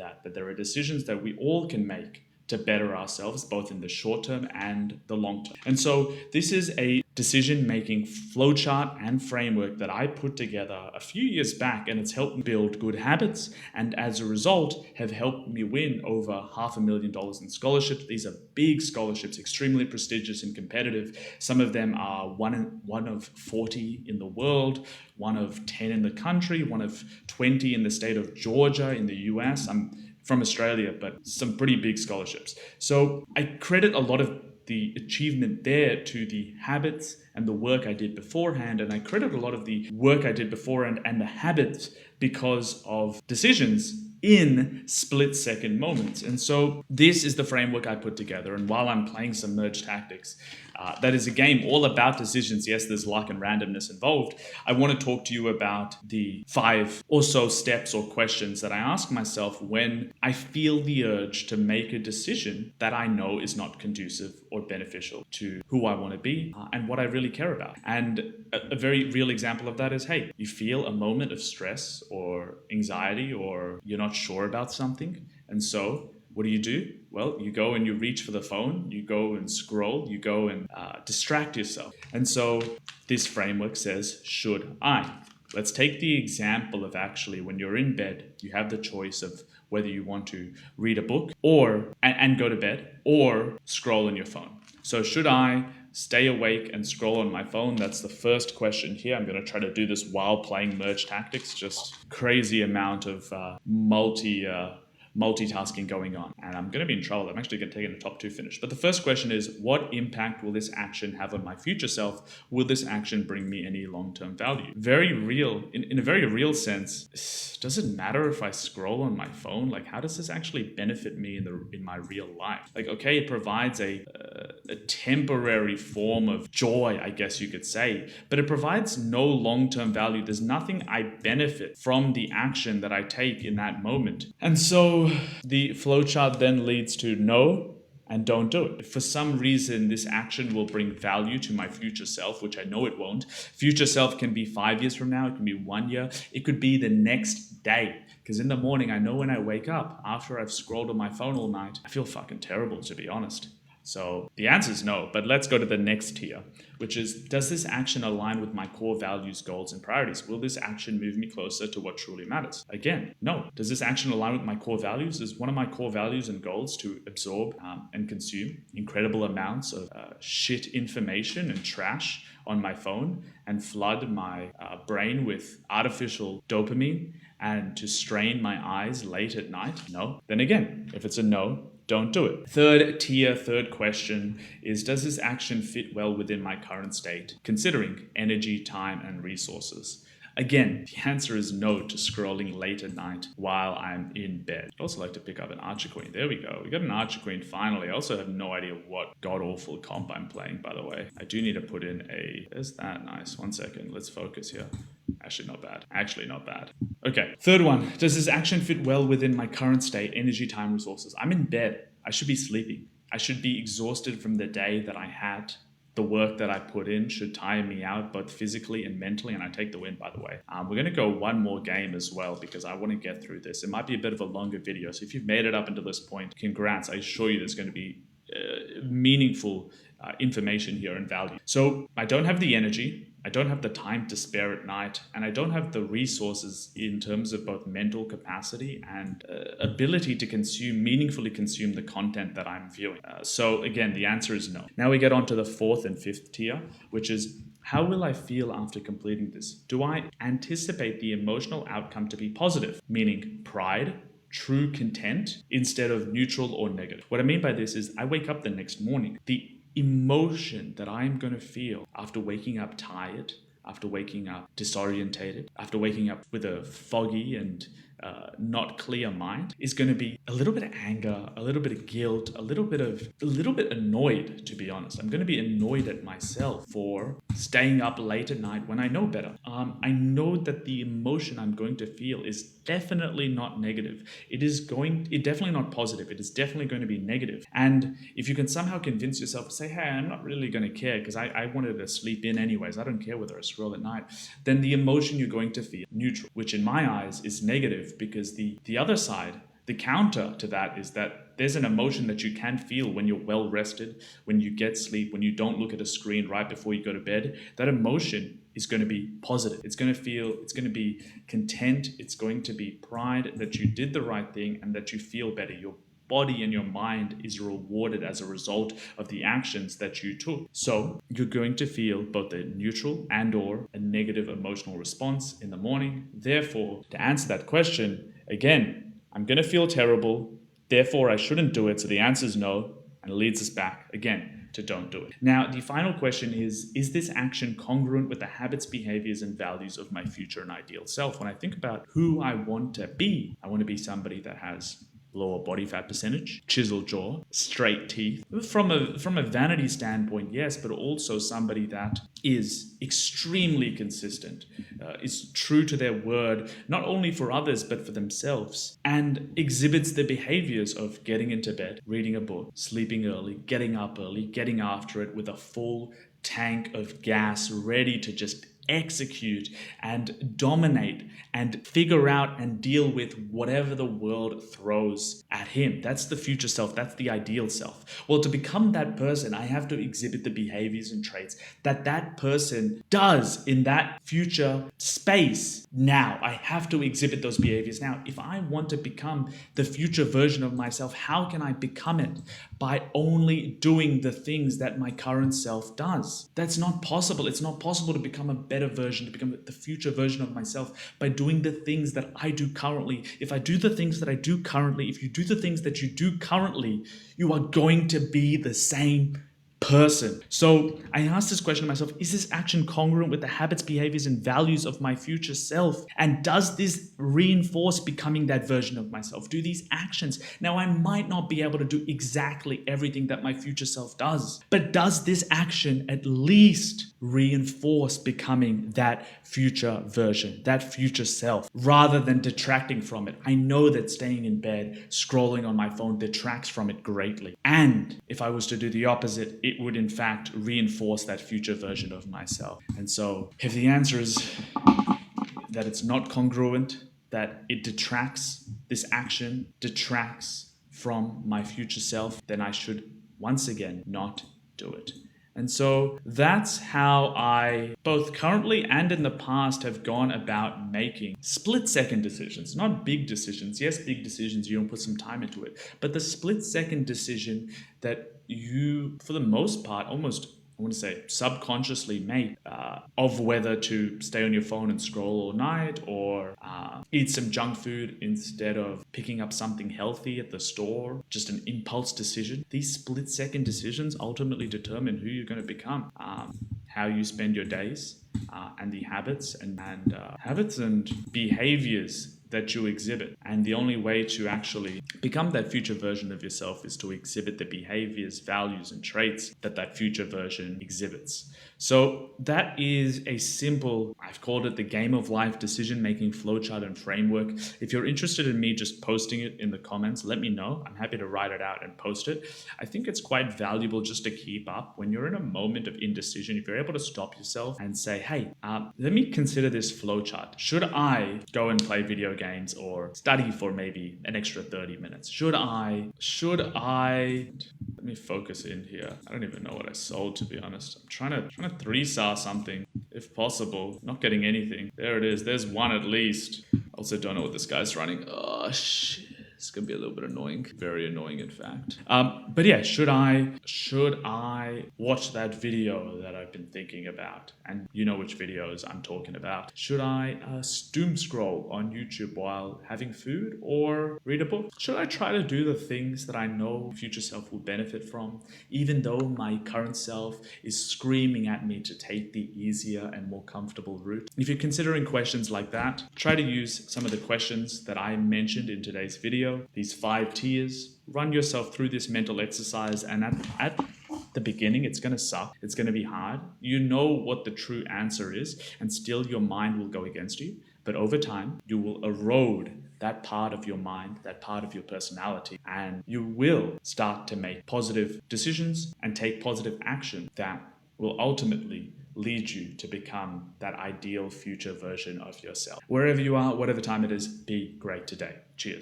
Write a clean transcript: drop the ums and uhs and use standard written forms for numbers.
that, but there are decisions that we all can make to better ourselves, both in the short term and the long term. And so this is a decision-making flowchart and framework that I put together a few years back, and it's helped me build good habits, and as a result have helped me win over $500,000 in scholarships. These are big scholarships, extremely prestigious and competitive. Some of them are one of 40 in the world, one of 10 in the country, one of 20 in the state of Georgia in the US. I'm from Australia, but some pretty big scholarships. So I credit a lot of the achievement there to the habits and the work I did beforehand, and I credit a lot of the work I did beforehand and the habits because of decisions in split-second moments. And so this is the framework I put together. And while I'm playing some Merge Tactics, that is a game all about decisions. Yes, there's luck and randomness involved. I want to talk to you about the 5 or so steps or questions that I ask myself when I feel the urge to make a decision that I know is not conducive or beneficial to who I want to be and what I really care about. And a very real example of that is, hey, you feel a moment of stress or anxiety, or you're not sure about something. And so what do? Well, you go and you reach for the phone, you go and scroll, you go and distract yourself. And so this framework says, should I? Let's take the example of actually when you're in bed, you have the choice of whether you want to read a book or and go to bed or scroll on your phone. So should I stay awake and scroll on my phone? That's the first question here. I'm going to try to do this while playing Merge Tactics, just crazy amount of multitasking going on, and I'm going to be in trouble. I'm actually going to take in a top 2 finish. But the first question is, what impact will this action have on my future self? Will this action bring me any long-term value? Very real, in a very real sense, does it matter if I scroll on my phone? Like, how does this actually benefit me in my real life? Like, okay, it provides a temporary form of joy, I guess you could say, but it provides no long-term value. There's nothing I benefit from the action that I take in that moment. And so the flowchart then leads to no and don't do it. If for some reason this action will bring value to my future self, which I know it won't. Future self can be 5 years from now, it can be 1 year, it could be the next day. Because in the morning, I know when I wake up, after I've scrolled on my phone all night, I feel fucking terrible, to be honest. So the answer is no, but let's go to the next tier, which is, does this action align with my core values, goals, and priorities? Will this action move me closer to what truly matters? Again, no. Does this action align with my core values? Is one of my core values and goals to absorb and consume incredible amounts of shit information and trash on my phone and flood my brain with artificial dopamine and to strain my eyes late at night? No. Then again, if it's a no, don't do it. Third question is, does this action fit well within my current state, considering energy, time, and resources? Again, the answer is no to scrolling late at night while I'm in bed. I'd also like to pick up an Archer Queen. There we go. We got an Archer Queen finally. I also have no idea what god-awful comp I'm playing, by the way. I do need to put in there's that. Nice. 1 second. Let's focus here. Actually not bad. Okay. Third one. Does this action fit well within my current state, energy, time, resources? I'm in bed. I should be sleeping. I should be exhausted from the day that I had. The work that I put in should tire me out both physically and mentally, and I take the win, by the way. We're going to go one more game as well because I want to get through this. It might be a bit of a longer video, so if you've made it up until this point, congrats. I assure you there's going to be meaningful information here and value. So I don't have the energy, I don't have the time to spare at night, and I don't have the resources in terms of both mental capacity and ability to meaningfully consume the content that I'm viewing. So again, the answer is no. Now we get on to the 4th and 5th tier, which is, how will I feel after completing this? Do I anticipate the emotional outcome to be positive, meaning pride, true content, instead of neutral or negative? What I mean by this is, I wake up the next morning, the emotion that I'm going to feel after waking up tired, after waking up disorientated, after waking up with a foggy and not clear mind, is going to be a little bit of anger, a little bit of guilt, a little bit annoyed, to be honest. I'm going to be annoyed at myself for staying up late at night when I know better. I know that the emotion I'm going to feel is definitely not negative. It's definitely not positive. It is definitely going to be negative. And if you can somehow convince yourself to say, hey, I'm not really going to care because I wanted to sleep in anyways. I don't care whether I scroll at night. Then the emotion you're going to feel, neutral, which in my eyes is negative, because the other side, The counter to that is that there's an emotion that you can feel when you're well rested, when you get sleep, when you don't look at a screen right before you go to bed. That emotion is going to be positive. It's going to be content. It's going to be pride that you did the right thing and that you feel better. Your body and your mind is rewarded as a result of the actions that you took. So you're going to feel both a neutral and or a negative emotional response in the morning. Therefore, to answer that question, again, I'm going to feel terrible. Therefore, I shouldn't do it. So the answer is no, and it leads us back again to don't do it. Now, the final question is this action congruent with the habits, behaviors, and values of my future and ideal self? When I think about who I want to be, I want to be somebody that has lower body fat percentage, chiseled jaw, straight teeth. From a vanity standpoint, yes, but also somebody that is extremely consistent, is true to their word, not only for others, but for themselves, and exhibits the behaviors of getting into bed, reading a book, sleeping early, getting up early, getting after it with a full tank of gas, ready to just execute and dominate and figure out and deal with whatever the world throws at him. That's the future self. That's the ideal self. Well, to become that person, I have to exhibit the behaviors and traits that person does in that future space now. I have to exhibit those behaviors now. If I want to become the future version of myself, how can I become it? By only doing the things that my current self does. That's not possible. It's not possible to become a better version, to become the future version of myself by doing the things that I do currently. If I do the things that I do currently, if you do the things that you do currently, you are going to be the same person. So I asked this question to myself, is this action congruent with the habits, behaviors, and values of my future self? And does this reinforce becoming that version of myself? Do these actions, now I might not be able to do exactly everything that my future self does, but does this action at least reinforce becoming that future version, that future self, rather than detracting from it? I know that staying in bed, scrolling on my phone detracts from it greatly. And if I was to do the opposite, it would in fact reinforce that future version of myself. And so if the answer is that it's not congruent, that it detracts, this action detracts from my future self, then I should once again not do it. And so that's how I, both currently and in the past, have gone about making split-second decisions, not big decisions. Yes, big decisions, you don't put some time into it, but the split-second decision that you, for the most part, almost, I want to say, subconsciously make of whether to stay on your phone and scroll all night or eat some junk food instead of picking up something healthy at the store, just an impulse decision. These split-second decisions ultimately determine who you're going to become, how you spend your days, and the habits and behaviors that you exhibit. And the only way to actually become that future version of yourself is to exhibit the behaviors, values, and traits that future version exhibits. So that is a simple, I've called it the game of life decision-making flowchart and framework. If you're interested in me just posting it in the comments, let me know. I'm happy to write it out and post it. I think it's quite valuable just to keep up when you're in a moment of indecision. If you're able to stop yourself and say, hey, let me consider this flowchart. Should I go and play video games or study for maybe an extra 30 minutes? Should I, let me focus in here. I don't even know what I sold, to be honest. I'm trying to 3-star something, if possible. Not getting anything. There it is. There's one at least. Also don't know what this guy's running. Oh, shit. It's going to be a little bit annoying. Very annoying, in fact. But yeah, should I watch that video that I've been thinking about? And you know which videos I'm talking about. Should I doom scroll on YouTube while having food or read a book? Should I try to do the things that I know future self will benefit from, even though my current self is screaming at me to take the easier and more comfortable route? If you're considering questions like that, try to use some of the questions that I mentioned in today's video. These 5 tiers, run yourself through this mental exercise, and at the beginning it's going to suck, it's going to be hard, you know what the true answer is, and still your mind will go against you. But over time you will erode that part of your mind, that part of your personality, and you will start to make positive decisions and take positive action that will ultimately lead you to become that ideal future version of yourself. Wherever you are, whatever time it is, be great today. Cheers.